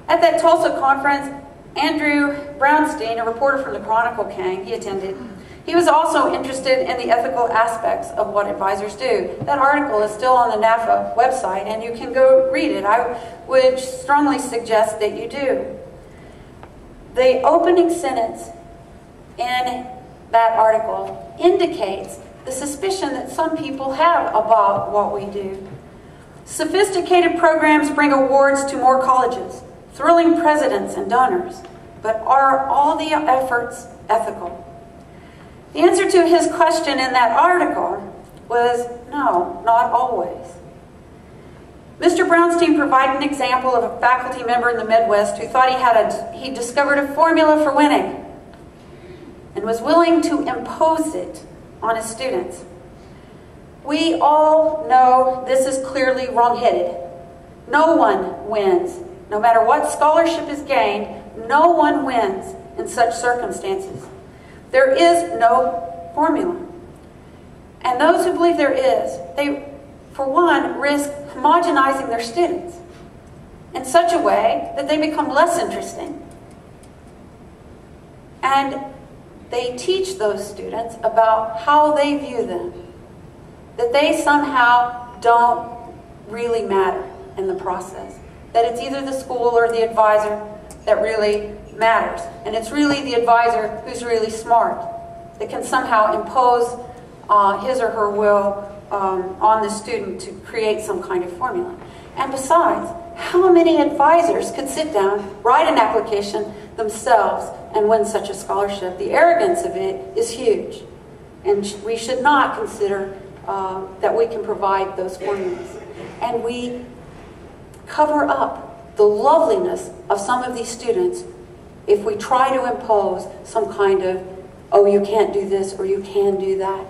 At that Tulsa conference, Andrew Brownstein, a reporter from the Chronicle, came. He attended. He was also interested in the ethical aspects of what advisors do. That article is still on the NAFA website, and you can go read it. I would strongly suggest that you do. The opening sentence in that article indicates the suspicion that some people have about what we do. Sophisticated programs bring awards to more colleges, thrilling presidents and donors, but are all the efforts ethical? The answer to his question in that article was no, not always. Mr. Brownstein provided an example of a faculty member in the Midwest who thought he discovered a formula for winning and was willing to impose it on his students. We all know this is clearly wrong-headed. No one wins. No matter what scholarship is gained, no one wins in such circumstances. There is no formula. And those who believe there is, they, for one, risk homogenizing their students in such a way that they become less interesting. And they teach those students about how they view them, that they somehow don't really matter in the process, that it's either the school or the advisor that really matters. And it's really the advisor who's really smart, that can somehow impose his or her will on the student to create some kind of formula. And besides, how many advisors could sit down, write an application themselves, and win such a scholarship? The arrogance of it is huge. And we should not consider that we can provide those formulas. And we cover up the loveliness of some of these students if we try to impose some kind of, oh, you can't do this or you can do that.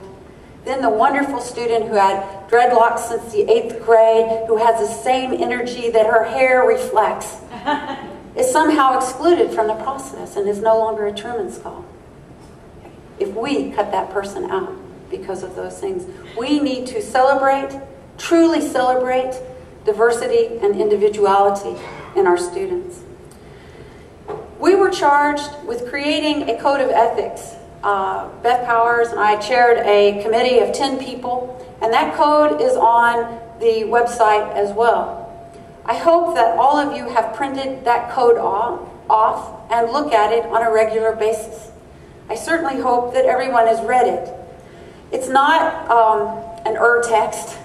Then the wonderful student who had dreadlocks since the 8th grade, who has the same energy that her hair reflects, is somehow excluded from the process and is no longer a Truman Scholar. If we cut that person out because of those things, we need to celebrate, truly celebrate, diversity and individuality in our students. We were charged with creating a code of ethics. Beth Powers and I chaired a committee of 10 people, and that code is on the website as well. I hope that all of you have printed that code off and look at it on a regular basis. I certainly hope that everyone has read it. It's not an text.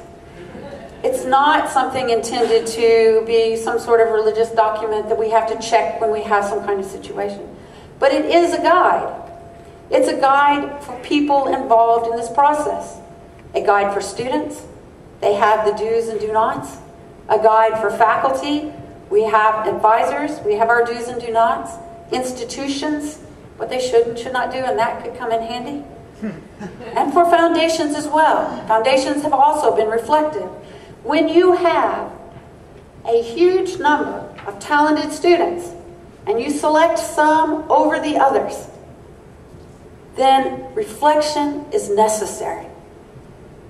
It's not something intended to be some sort of religious document that we have to check when we have some kind of situation. But it is a guide. It's a guide for people involved in this process. A guide for students. They have the do's and do nots. A guide for faculty. We have advisors. We have our do's and do nots. Institutions, what they should and should not do, and that could come in handy. And for foundations as well. Foundations have also been reflective. When you have a huge number of talented students and you select some over the others, then reflection is necessary.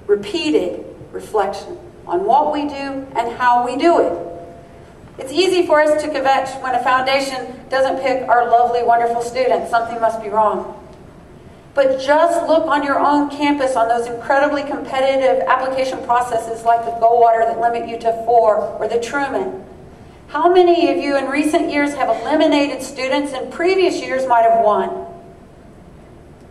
Repeated reflection on what we do and how we do it. It's easy for us to kvetch when a foundation doesn't pick our lovely, wonderful students. Something must be wrong. But just look on your own campus on those incredibly competitive application processes like the Goldwater that limit you to 4 or the Truman. How many of you in recent years have eliminated students and previous years might have won?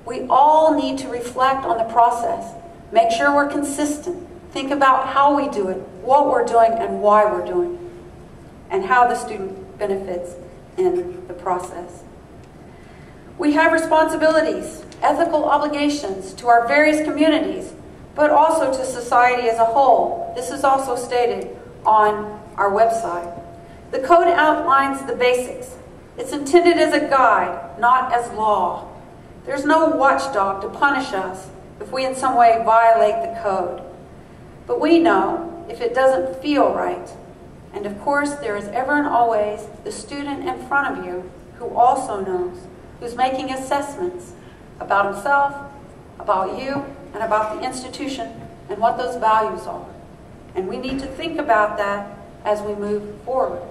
We all need to reflect on the process. Make sure we're consistent. Think about how we do it, what we're doing, and why we're doing it, and how the student benefits in the process. We have responsibilities, ethical obligations to our various communities, but also to society as a whole. This is also stated on our website. The code outlines the basics. It's intended as a guide, not as law. There's no watchdog to punish us if we in some way violate the code. But we know if it doesn't feel right. And of course, there is ever and always the student in front of you who also knows, who's making assessments about himself, about you, and about the institution, and what those values are. And we need to think about that as we move forward.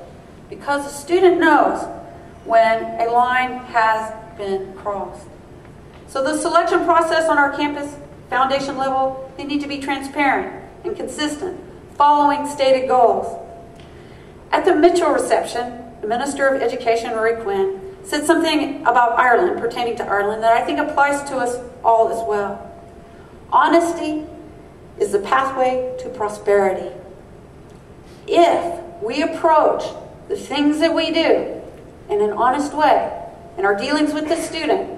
because the student knows when a line has been crossed. So the selection process on our campus, foundation level, they need to be transparent and consistent, following stated goals. At the Mitchell reception, the Minister of Education, Rory Quinn, said something about Ireland, pertaining to Ireland, that I think applies to us all as well. Honesty is the pathway to prosperity. If we approach the things that we do in an honest way, in our dealings with the student,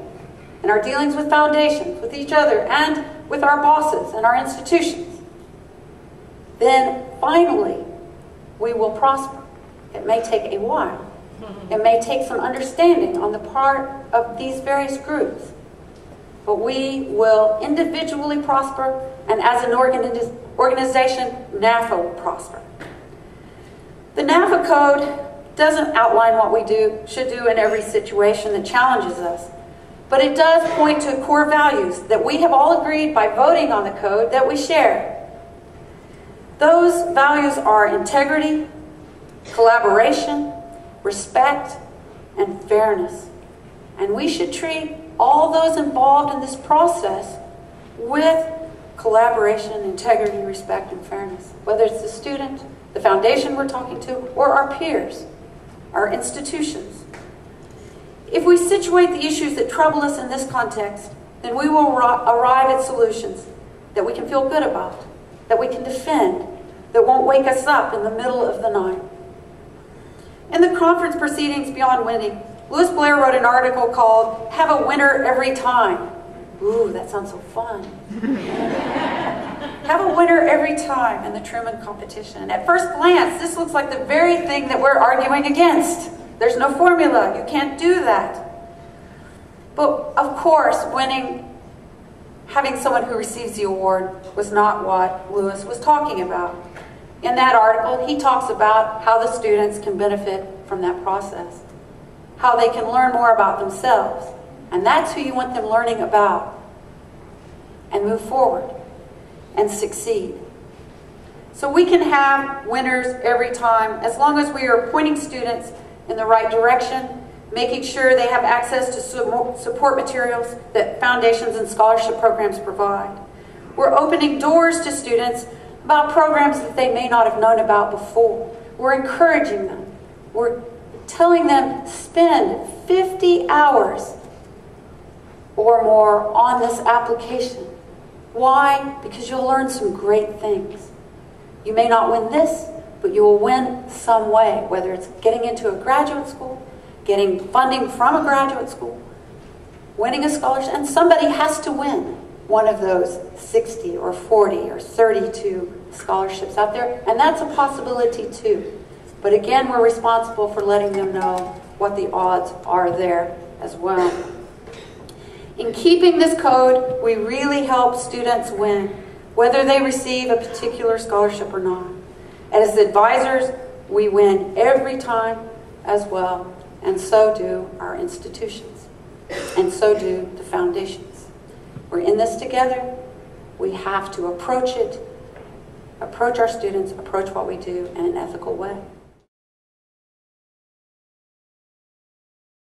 in our dealings with foundations, with each other, and with our bosses and our institutions, then finally we will prosper. It may take a while. It may take some understanding on the part of these various groups. But we will individually prosper, and as an organization, NAFA will prosper. The NAFA code doesn't outline what we should do in every situation that challenges us, but it does point to core values that we have all agreed by voting on the code that we share. Those values are integrity, collaboration, respect, and fairness. And we should treat all those involved in this process with collaboration, integrity, respect, and fairness. Whether it's the student, the foundation we're talking to, or our peers, our institutions. If we situate the issues that trouble us in this context, then we will arrive at solutions that we can feel good about, that we can defend, that won't wake us up in the middle of the night. In the conference proceedings Beyond Winning, Louis Blair wrote an article called "Have a Winner Every Time." Ooh, that sounds so fun. Have a winner every time in the Truman competition. At first glance, this looks like the very thing that we're arguing against. There's no formula. You can't do that. But of course, having someone who receives the award was not what Louis was talking about. In that article, he talks about how the students can benefit from that process, how they can learn more about themselves, and that's who you want them learning about, and move forward and succeed. So we can have winners every time as long as we are pointing students in the right direction, making sure they have access to support materials that foundations and scholarship programs provide. We're opening doors to students about programs that they may not have known about before. We're encouraging them. We're telling them spend 50 hours or more on this application. Why? Because you'll learn some great things. You may not win this, but you will win some way, whether it's getting into a graduate school, getting funding from a graduate school, winning a scholarship, and somebody has to win one of those 60 or 40 or 32 scholarships out there, and that's a possibility too. But again, we're responsible for letting them know what the odds are there as well. In keeping this code, we really help students win, whether they receive a particular scholarship or not. As advisors, we win every time as well, and so do our institutions, and so do the foundations. We're in this together. We have to approach our students, approach what we do in an ethical way.